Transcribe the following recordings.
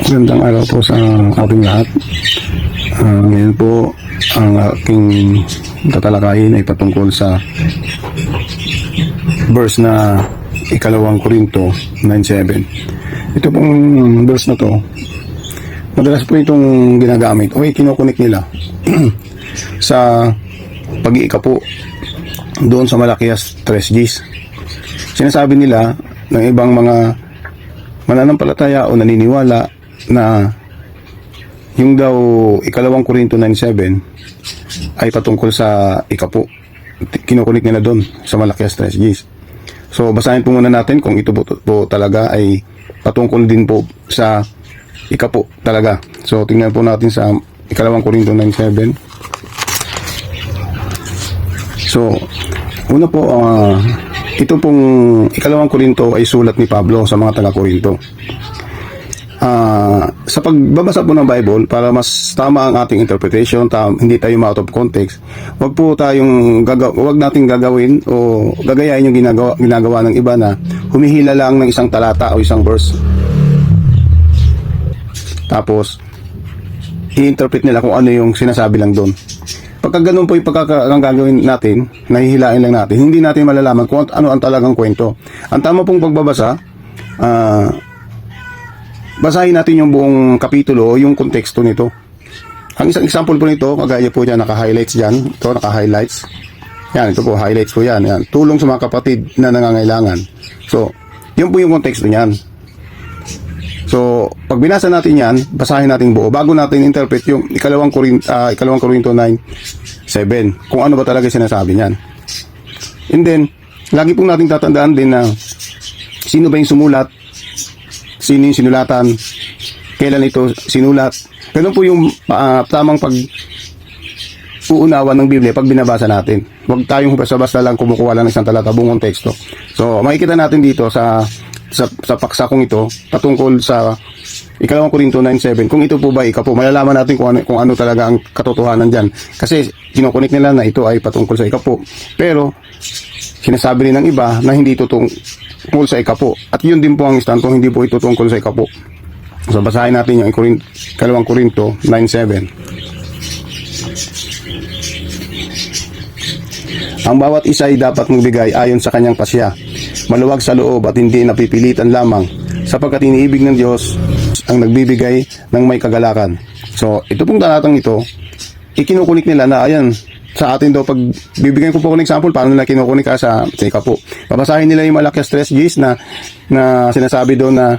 Magandang araw po sa ating lahat. Ngayon po, ang aking tatalakayin ay patungkol sa verse na ikalawang Korinto 9:7. Ito pong verse na to, madalas po itong ginagamit o kinukunik nila sa pag-iika po doon sa Malakias 3:10. Sinasabi nila ng ibang mga mananampalataya o naniniwala na yung daw ikalawang Korinto 9:7 ay patungkol sa ikapo. Kinukunik nila doon sa Malakias 3:10. So basahin po muna natin kung ito po talaga ay patungkol din po sa ikapo talaga. So tingnan po natin sa ikalawang Korinto 9:7. So una po, ito pong ikalawang Korinto ay sulat ni Pablo sa mga taga-Korinto. Sa pagbabasa po ng Bible, para mas tama ang ating interpretation, hindi tayo ma-out of context, wag nating gagawin o gagayahin yung ginagawa ng iba na humihila lang ng isang talata o isang verse. Tapos, i-interpret nila kung ano yung sinasabi lang doon. Pagka ganun po yung gagawin natin, nahihilain lang natin, hindi natin malalaman kung ano ang talagang kwento. Ang tama pong pagbabasa, basahin natin yung buong kapitulo, yung konteksto nito. Ang isang example po nito, kagaya po dyan, naka-highlights dyan. Ito, naka-highlights. Yan, ito po, highlights po yan. Yan. Tulong sa mga kapatid na nangangailangan. So, yun po yung konteksto niyan. So, pag binasa natin yan, basahin natin buo bago natin interpret yung ikalawang Korinto 9:7. Kung ano ba talaga sinasabi niyan. And then, lagi pong natin tatandaan din na sino ba yung sumulat, sino yung sinulatan, kailan ito sinulat. Ganun po yung tamang uunawa ng Biblia pag binabasa natin. Huwag tayong basta-basta lang kumukuha lang ng isang talata, buong konteksto. So, makikita natin dito sa paksakong ito patungkol sa ikalawang Korinto 9:7 kung ito po ba ikapo, malalaman natin kung ano talaga ang katotohanan dyan, kasi kinukunik nila na ito ay patungkol sa ikapo, pero sinasabi rin ng iba na hindi ito tungkol sa ikapo, at yun din po ang istanto, hindi po ito tungkol sa ikapo. So basahin natin yung ikalawang Korinto 9:7. Ang bawat isa ay dapat magbigay ayon sa kanyang pasya, maluwag sa loob at hindi napipilitan lamang, sapagkat iniibig ng Diyos ang nagbibigay ng may kagalakan. So, ito pong talatang ito, ikinukunik nila na ayan, sa atin daw, pag bibigyan ko po ng example, paano nila kinukunik sa ikapo. Babasahin nila yung Malakias 3:10 na sinasabi doon na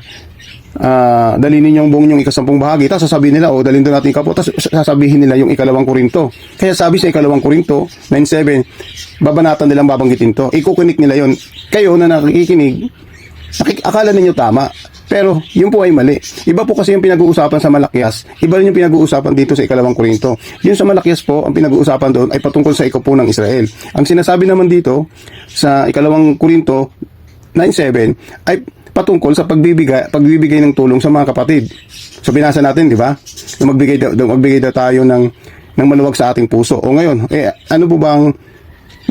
dalhin ninyong buong yung ikasampung bahagi, tapos sasabihin nila, dalhin doon natin ikapo, tapos sasabihin nila yung ikalawang Korinto. Kaya sabi sa ikalawang Korinto 9:7, babanatan nilang babanggitin to. Ikukunik nila yon. Kayo na nakikinig, akala ninyo tama, pero yun po ay mali. Iba po kasi yung pinag-uusapan sa Malakias, iba rin yung pinag-uusapan dito sa ikalawang Korinto. Yun sa Malakias po, ang pinag-uusapan doon ay patungkol sa ikapo ng Israel. Ang sinasabi naman dito sa ikalawang Korinto 9:7 ay patungkol sa pagbibigay ng tulong sa mga kapatid. So binasa natin, di ba? Magbigay daw tayo ng maluwag sa ating puso. O ngayon, ano po bang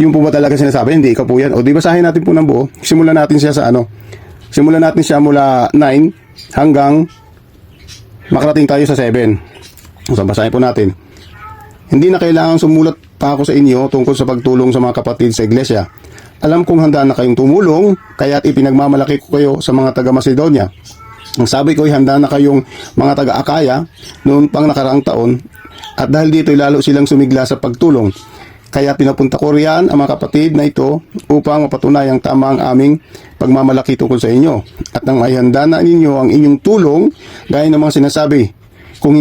yung po ba talaga sinasabi? Hindi, ikaw po yan. O di basahin natin po ng buo. Simulan natin siya mula 9 hanggang makarating tayo sa 7. So basahin po natin. Hindi na kailangan sumulat pa ako sa inyo tungkol sa pagtulong sa mga kapatid sa iglesia. Alam kong handa na kayong tumulong, kaya't ipinagmamalaki ko kayo sa mga taga-Macedonia. Ang sabi ko ay handa na kayong mga taga-Akaya noon pang nakaraang taon, at dahil dito lalo silang sumigla sa pagtulong. Kaya pinapunta ko riyan ang mga kapatid na ito upang mapatunayang tama ang aming pagmamalaki tungkol sa inyo. At nang ay handa na ninyo ang inyong tulong, gaya ng mga sinasabi, kung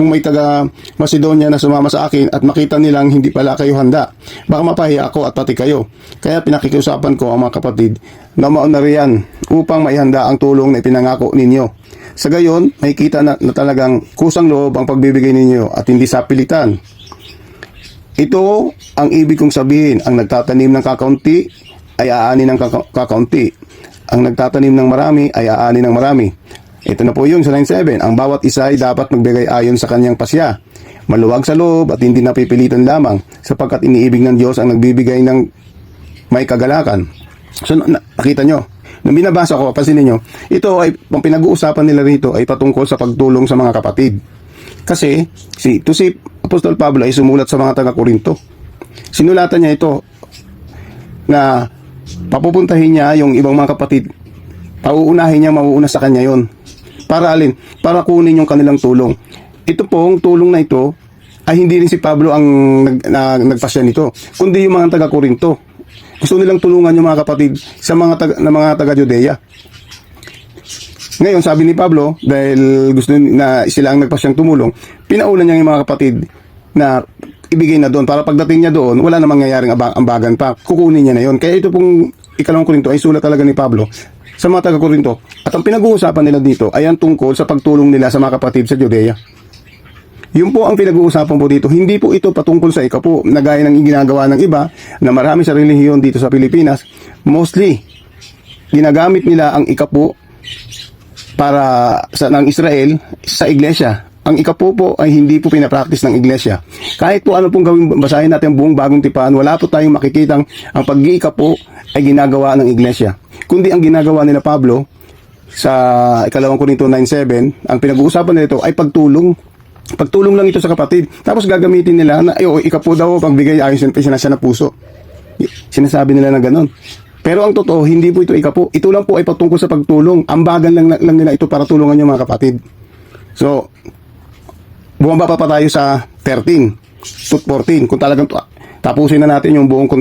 may taga Macedonia na sumama sa akin at makita nilang hindi pala kayo handa, baka mapahiya ako at pati kayo. Kaya pinakikiusapan ko ang mga kapatid na mauna riyan upang maihanda ang tulong na ipinangako ninyo. Sa gayon, makikita na talagang kusang loob ang pagbibigay ninyo at hindi sa pilitan. Ito ang ibig kong sabihin, ang nagtatanim ng kakaunti ay aani ng kakaunti. Ang nagtatanim ng marami ay aani ng marami. Ito na po yun sa 9:7. Ang bawat isa ay dapat magbigay ayon sa kanyang pasya, maluwag sa loob at hindi napipilitan lamang, sapagkat iniibig ng Diyos ang nagbibigay ng may kagalakan. So nakita nyo, nung binabasa ko, pansinin nyo, ito ay, ang pinag-uusapan nila rito ay patungkol sa pagtulong sa mga kapatid. Kasi, si Apostol Pablo ay sumulat sa mga taga-Korinto. Sinulatan niya ito na papupuntahin niya yung ibang mga kapatid, pauunahin niya, mauuna sa kanya yon. Para alin? Para kunin yung kanilang tulong. Ito pong tulong na ito ay hindi rin si Pablo ang nagpasya nito, kundi yung mga taga-Korinto. Gusto nilang tulungan yung mga kapatid sa mga taga-Judea. Ngayon, sabi ni Pablo, dahil gusto na sila ang nagpasyang tumulong, pinaulan niya yung mga kapatid na ibigay na doon. Para pagdating niya doon, wala na mangyayaring ambagan pa. Kukunin niya na yon. Kaya ito pong ikalawang Korinto ay sulat talaga ni Pablo sa mga taga-Korinto. At ang pinag-uusapan nila dito ay ang tungkol sa pagtulong nila sa mga kapatid sa Judea. Yun po ang pinag-uusapan po dito. Hindi po ito patungkol sa ikapo na gaya ng ginagawa ng iba na marami sa relihiyon dito sa Pilipinas. Mostly, ginagamit nila ang ikapo para ng Israel sa iglesia. Ang ikapo po ay hindi po pinapractice ng iglesia. Kahit po ano pong gawin, basahin natin ang buong bagong tipan, wala po tayong makikitang ang pag-iikapo ay ginagawa ng iglesia. Kundi ang ginagawa nila Pablo sa ikalawang Korinto 9:7, ang pinag-uusapan nito ay pagtulong. Pagtulong lang ito sa kapatid. Tapos gagamitin nila na ikapo daw pagbigay ayon sa na puso. Sinasabi nila na gano'n. Pero ang totoo, hindi po ito ikapo. Ito lang po ay patungkol sa pagtulong. Ambagan lang nila ito para tulungan yung mga kapatid. So, bumaba pa tayo sa 13 to 14. Kung talagang tapusin na natin yung buong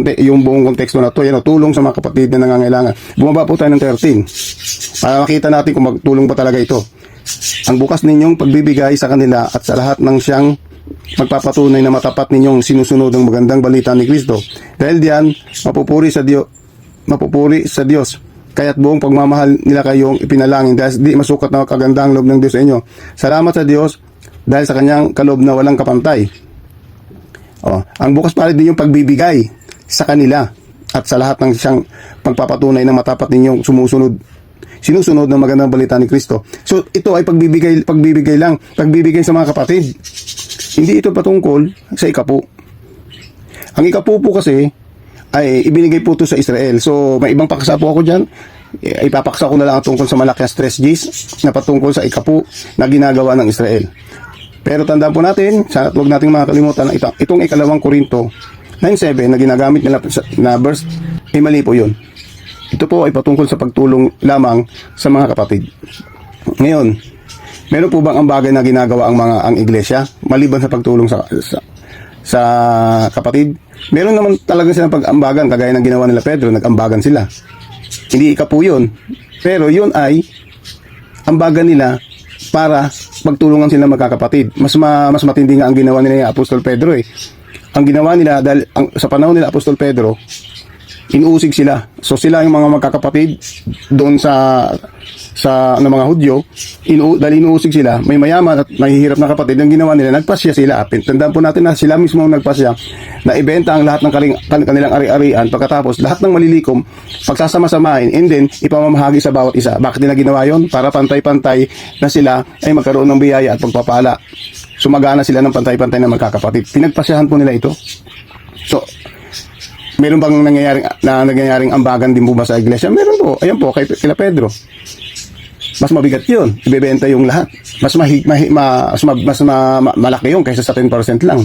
konteksto na to, yan, tulong sa mga kapatid na nangangailangan. Bumaba po tayo ng 13 para makita natin kung magtulong ba talaga ito. Ang bukas ninyong pagbibigay sa kanila at sa lahat ng siyang magpapatunay na matapat ninyong sinusunod ang magandang balita ni Kristo. Dahil diyan, mapupuri sa Diyos. Kaya't buong pagmamahal nila kayong ipinalangin dahil di masukat na kagandang loob ng Diyos sa inyo. Salamat sa Diyos dahil sa kanyang kaloob na walang kapantay. Ang bukas pa rin din yung pagbibigay sa kanila at sa lahat ng siyang pagpapatunay na matapat ninyong sinusunod ng magandang balita ni Kristo. So ito ay pagbibigay lang, pagbibigay sa mga kapatid. Hindi ito patungkol sa ikapo. Ang ikapo po kasi ay ibinigay po ito sa Israel. So may ibang paksa po ako dyan. Ipapaksa ko na lang tungkol sa Malakias 3:10 na patungkol sa ikapo na ginagawa ng Israel. Pero tandaan po natin, sana huwag nating makakalimutan na itong ikalawang Korinto 9:7 na ginagamit nila na verse, ay mali po yun. Ito po ay patungkol sa pagtulong lamang sa mga kapatid. Ngayon, meron po bang ambagan na ginagawa ang iglesia maliban sa pagtulong sa kapatid? Meron naman talaga silang pag-ambagan kagaya ng ginawa nila Pedro, nag-ambagan sila. Hindi ikapo yun. Pero yun ay ambagan nila para magtulungan sila magkakapatid. Mas matindi nga ang ginawa nila yung Apostol Pedro eh. Ang ginawa nila dahil sa panahon nila Apostol Pedro, inuusig sila. So sila yung mga magkakapatid doon sa mga Hudyo, dahil inuusig sila, may mayaman at mahihirap na kapatid, ang ginawa nila, nagpasya sila. Tandaan po natin na sila mismo ang nagpasya na ibenta ang lahat ng kanilang ari-arian, pagkatapos lahat ng malilikom pagsasama-samahin and then ipamamahagi sa bawat isa. Bakit nila ginawa yon? Para pantay-pantay na sila ay magkaroon ng biyaya at pagpapala. Sumagana sila ng pantay-pantay na magkakapatid. Pinagpasyahan po nila ito. So meron bang nangyayaring ambagan din po ba sa iglesia? Meron po. Ayan po, kila Pedro. Mas mabigat yun. Ibebenta yung lahat. Mas malaki yun kaysa sa 10% lang.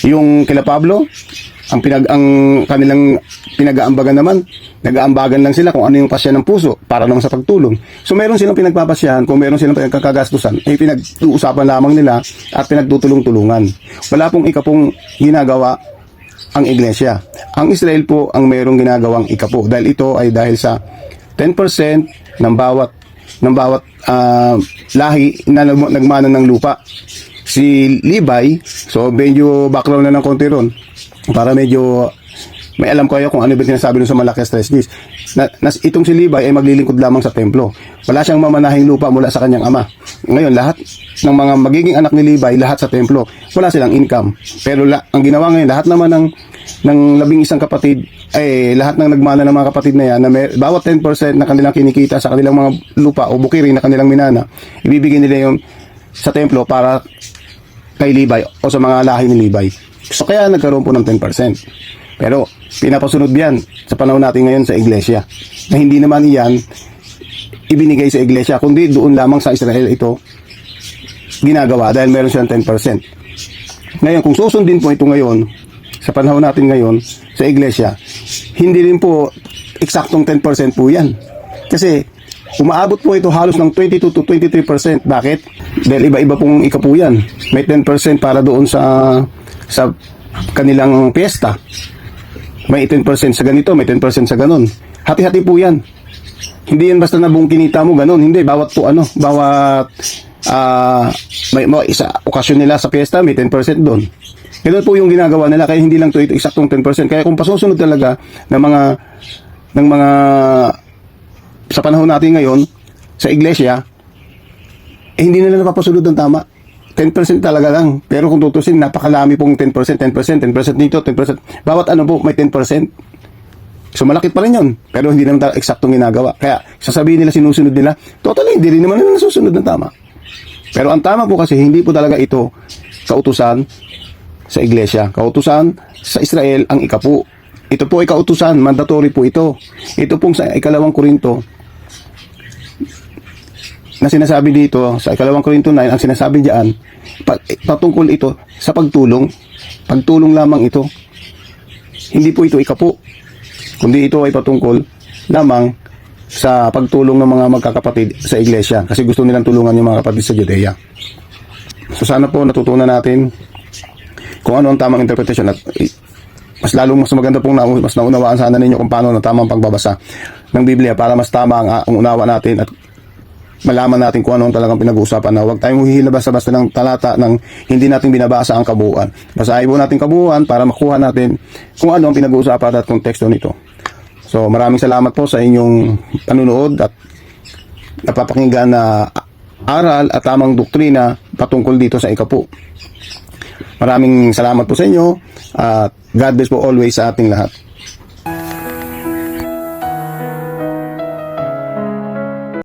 Yung kila Pablo, ang kanilang pinag-aambagan naman, nag-aambagan lang sila kung ano yung pasya ng puso para naman sa pagtulong. So meron silang pinagpapasyahan, kung meron silang pinagkakagastusan, ay pinag-uusapan lamang nila at pinagtutulong-tulungan. Wala pong ikapong ginagawa ang iglesia. Ang Israel po ang mayroong ginagawang ikapo dahil ito ay dahil sa 10% ng bawat lahi na nagmana ng lupa. Si Levi, so medyo background na ng konti ron para medyo may alam kayo kung ano ba sinasabi nun sa Malakias 3:10. Itong si Levi ay maglilingkod lamang sa templo. Wala siyang mamanahing lupa mula sa kanyang ama. Ngayon, lahat ng mga magiging anak ni Levi, lahat sa templo. Wala silang income. Pero ang ginawa ngayon, lahat naman ng 11 kapatid, lahat ng nagmana ng mga kapatid na yan, na bawat 10% na kanilang kinikita sa kanilang mga lupa o bukirin na kanilang minana, ibibigay nila yun sa templo para kay Levi o sa mga lahi ni Levi. So kaya nagkaroon po ng 10%. Pero pinapasunod yan sa panahon natin ngayon sa iglesia. Na hindi naman iyan ibinigay sa iglesia, kundi doon lamang sa Israel ito ginagawa dahil meron siyang 10%. Ngayon, kung susundin po ito ngayon, sa panahon natin ngayon, sa iglesia, hindi rin po eksaktong 10% po yan. Kasi, umaabot po ito halos ng 22 to 23%. Bakit? Dahil iba-iba pong ikapu yan. May 10% para doon sa kanilang piyesta. May 10% sa ganito, may 10% sa ganon. Hati-hati po yan. Hindi yan basta na buong kinita mo, ganon. Hindi, bawat may isa okasyon nila sa piyesta, may 10% doon. Ganun po yung ginagawa nila, kaya hindi lang ito eksaktong 10%. Kaya kung pasusunod talaga ng mga sa panahon natin ngayon sa iglesia, hindi nila napapasunod ng tama. 10% talaga lang. Pero kung tutusin, napakalami pong 10%, 10% dito, 10%. Bawat ano po, may 10%. So malaki pa rin yun. Pero hindi naman talaga eksaktong ginagawa. Kaya sasabihin nila, sinusunod nila, totally, hindi rin naman nila nasusunod ng tama. Pero ang tama po kasi, hindi po talaga ito kautusan sa iglesia. Kautusan sa Israel ang ikapu. Ito po ay kautusan, mandatory po ito. Ito pong sa 2 Korinto na sinasabi dito, sa 2 Korinto 9, ang sinasabi diyan, patungkol ito sa pagtulong. Pagtulong lamang ito. Hindi po ito ikapu, kundi ito ay patungkol lamang sa pagtulong ng mga magkakapatid sa iglesia. Kasi gusto nilang tulungan yung mga kapatid sa Judea. So sana po natutunan natin kung ano ang tamang interpretation at mas maganda pong mas naunawaan sana ninyo kung paano na tamang pagbabasa ng Biblia para mas tama ang unawa natin at malaman natin kung ano ang talagang pinag-uusapan na huwag tayong hihila basta-basta ng talata ng hindi natin binabasa ang kabuuan. Basahin po natin kabuuan para makuha natin kung ano ang pinag-uusapan at konteksto nito. So maraming salamat po sa inyong panunood at napapakinggan na aral at tamang doktrina patungkol dito sa ikapu. Maraming salamat po sa inyo at God bless po always sa ating lahat.